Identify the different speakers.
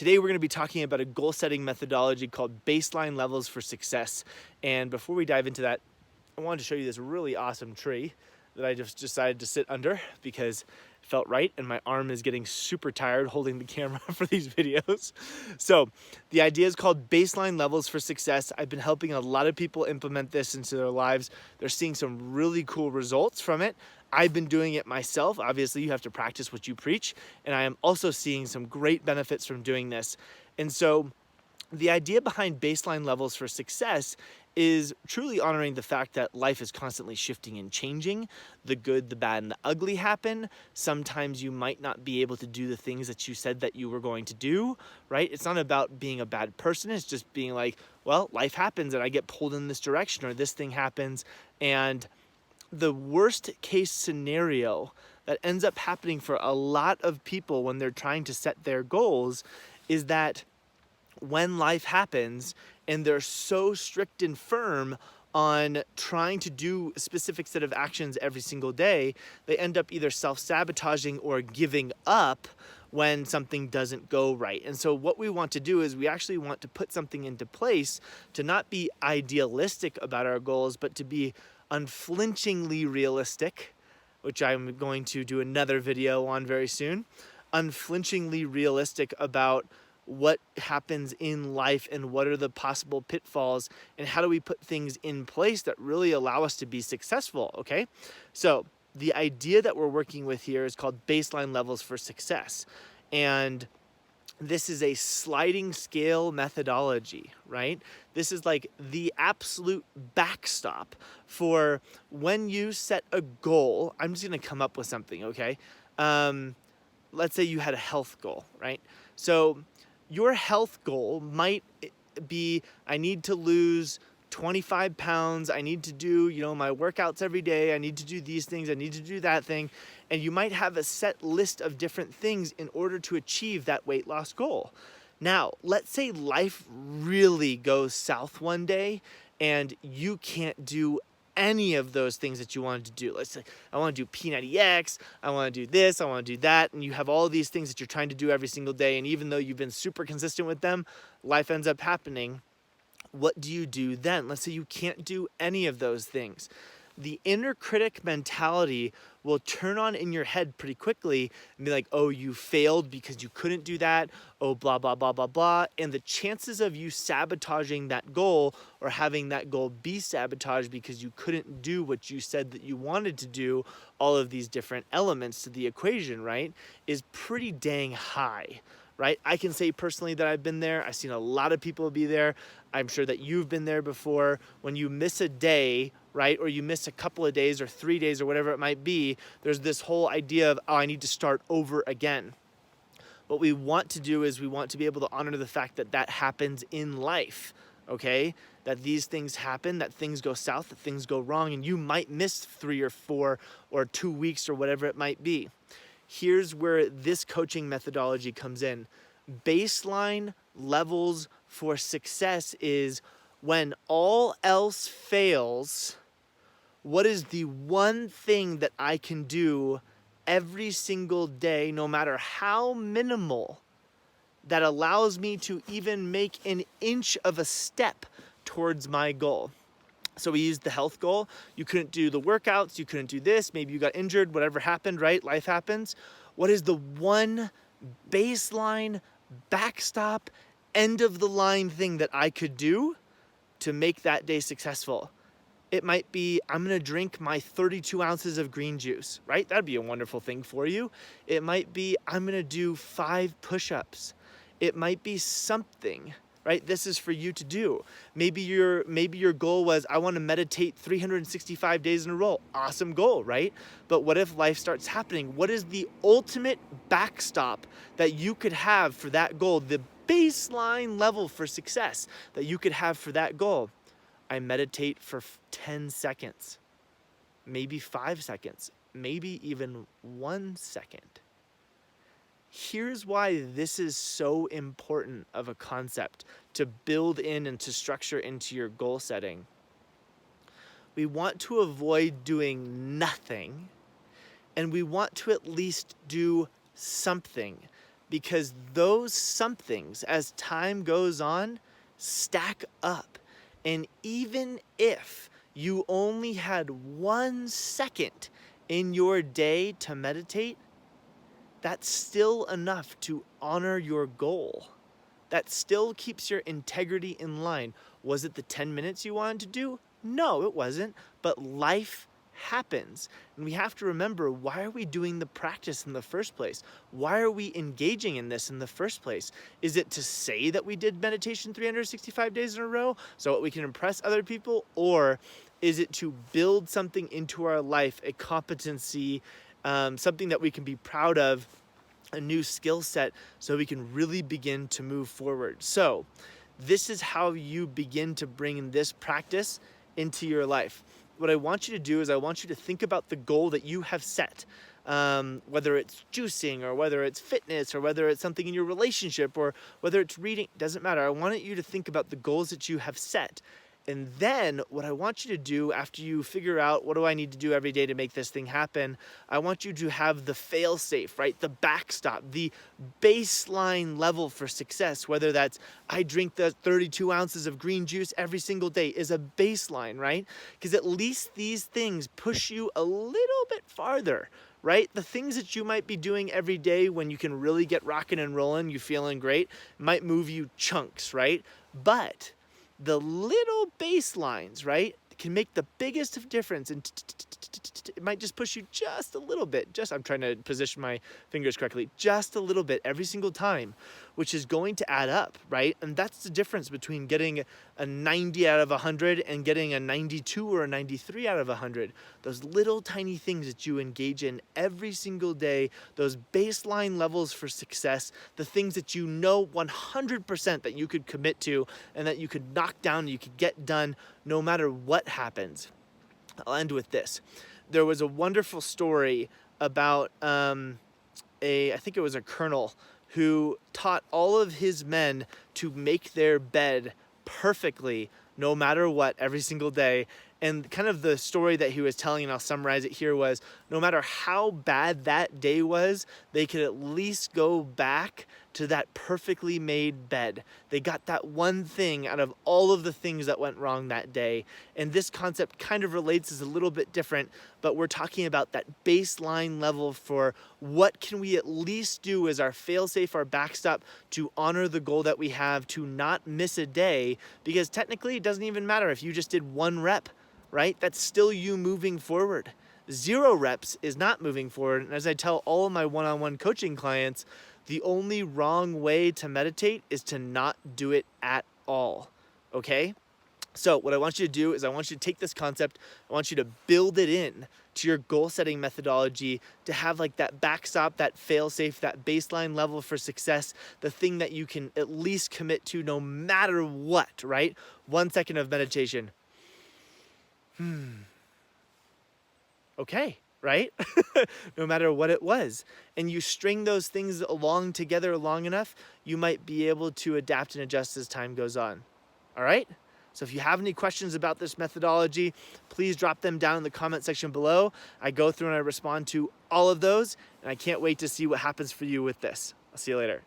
Speaker 1: Today we're going to be talking about a goal setting methodology called Baseline Levels for Success. And before we dive into that, I wanted to show you this really awesome tree that I just decided to sit under because it felt right, and my arm is getting super tired holding the camera for these videos. So the idea is called Baseline Levels for Success. I've been helping a lot of people implement this into their lives. They're seeing some really cool results from it. I've been doing it myself. Obviously, you have to practice what you preach, and I am also seeing some great benefits from doing this. And so the idea behind Baseline Levels for Success is truly honoring the fact that life is constantly shifting and changing. The good, the bad, and the ugly happen. Sometimes you might not be able to do the things that you said that you were going to do, right? It's not about being a bad person. It's just being like, well, life happens and I get pulled in this direction, or this thing happens. And the worst case scenario that ends up happening for a lot of people when they're trying to set their goals is that when life happens and they're so strict and firm on trying to do a specific set of actions every single day, they end up either self-sabotaging or giving up when something doesn't go right. And so what we want to do is we actually want to put something into place to not be idealistic about our goals, but to be unflinchingly realistic, which I'm going to do another video on very soon. Unflinchingly realistic about what happens in life and what are the possible pitfalls and how do we put things in place that really allow us to be successful, okay? So the idea that we're working with here is called Baseline Levels for Success. And this is a sliding scale methodology, right? This is like the absolute backstop for when you set a goal. I'm just gonna come up with something, okay? Let's say you had a health goal, right? So your health goal might be, I need to lose 25 pounds. I need to do, my workouts every day. I need to do these things. I need to do that thing. And you might have a set list of different things in order to achieve that weight loss goal. Now, let's say life really goes south one day and you can't do any of those things that you wanted to do. Let's say I want to do P90X, I want to do this, I want to do that, and you have all these things that you're trying to do every single day, and even though you've been super consistent with them, life ends up happening. What do you do then? Let's say you can't do any of those things. The inner critic mentality will turn on in your head pretty quickly and be like, oh, you failed because you couldn't do that. Oh, blah, blah, blah, blah, blah. And the chances of you sabotaging that goal or having that goal be sabotaged because you couldn't do what you said that you wanted to do, all of these different elements to the equation, right, is pretty dang high. Right? I can say personally that I've been there. I've seen a lot of people be there. I'm sure that you've been there before. When you miss a day, right, or you miss a couple of days or 3 days or whatever it might be, there's this whole idea of, oh, I need to start over again. What we want to do is we want to be able to honor the fact that that happens in life, okay? That these things happen, that things go south, that things go wrong, and you might miss 3 or 4 or 2 weeks or whatever it might be. Here's where this coaching methodology comes in. Baseline levels for success is when all else fails, what is the one thing that I can do every single day, no matter how minimal, that allows me to even make an inch of a step towards my goal? So we used the health goal. You couldn't do the workouts, you couldn't do this, maybe you got injured, whatever happened, right? Life happens. What is the one baseline, backstop, end of the line thing that I could do to make that day successful? It might be, I'm gonna drink my 32 ounces of green juice, right? That'd be a wonderful thing for you. It might be, I'm gonna do 5 push-ups. It might be something, right? This is for you to do. Maybe your goal was, I want to meditate 365 days in a row. Awesome goal, right? But what if life starts happening? What is the ultimate backstop that you could have for that goal? The baseline level for success that you could have for that goal. I meditate for 10 seconds, maybe 5 seconds, maybe even 1 second. Here's why this is so important of a concept to build in and to structure into your goal setting. We want to avoid doing nothing, and we want to at least do something. because those somethings, as time goes on, stack up. And even if you only had 1 second in your day to meditate, that's still enough to honor your goal. That still keeps your integrity in line. Was it the 10 minutes you wanted to do? No, it wasn't, but life happens. And we have to remember, why are we doing the practice in the first place? Why are we engaging in this in the first place? Is it to say that we did meditation 365 days in a row so that we can impress other people? Or is it to build something into our life, a competency, something that we can be proud of, a new skill set, so we can really begin to move forward? So this is how you begin to bring this practice into your life. What I want you to do is I want you to think about the goal that you have set, whether it's juicing or whether it's fitness or whether it's something in your relationship or whether it's reading, doesn't matter. I want you to think about the goals that you have set. And then what I want you to do after you figure out, what do I need to do every day to make this thing happen? I want you to have the fail safe, right? The backstop, the baseline level for success, whether that's I drink the 32 ounces of green juice every single day is a baseline, right? Because at least these things push you a little bit farther, right? The things that you might be doing every day when you can really get rocking and rolling, you feeling great, might move you chunks, right? But the little baselines, right, can make the biggest of difference, and it might just push you just a little bit. I'm trying to position my fingers correctly, just a little bit every single time, which is going to add up, right? And that's the difference between getting a 90 out of 100 and getting a 92 or a 93 out of 100. Those little tiny things that you engage in every single day, those baseline levels for success, the things that you know 100% that you could commit to and that you could knock down, you could get done no matter what happens. I'll end with this. There was a wonderful story about I think it was a colonel who taught all of his men to make their bed perfectly no matter what every single day. And kind of the story that he was telling, and I'll summarize it here, was no matter how bad that day was, they could at least go back to that perfectly made bed. They got that one thing out of all of the things that went wrong that day. And this concept kind of relates, is a little bit different, but we're talking about that baseline level for what can we at least do as our fail-safe, our backstop, to honor the goal that we have, to not miss a day, because technically it doesn't even matter if you just did 1 rep, right? That's still you moving forward. 0 reps is not moving forward. And as I tell all of my one-on-one coaching clients, the only wrong way to meditate is to not do it at all, okay? So what I want you to do is I want you to take this concept, I want you to build it in to your goal-setting methodology, to have like that backstop, that fail-safe, that baseline level for success, the thing that you can at least commit to no matter what, right? 1 second of meditation. Okay, right? No matter what it was. And you string those things along together long enough, you might be able to adapt and adjust as time goes on. All right? So if you have any questions about this methodology, please drop them down in the comment section below. I go through and I respond to all of those, and I can't wait to see what happens for you with this. I'll see you later.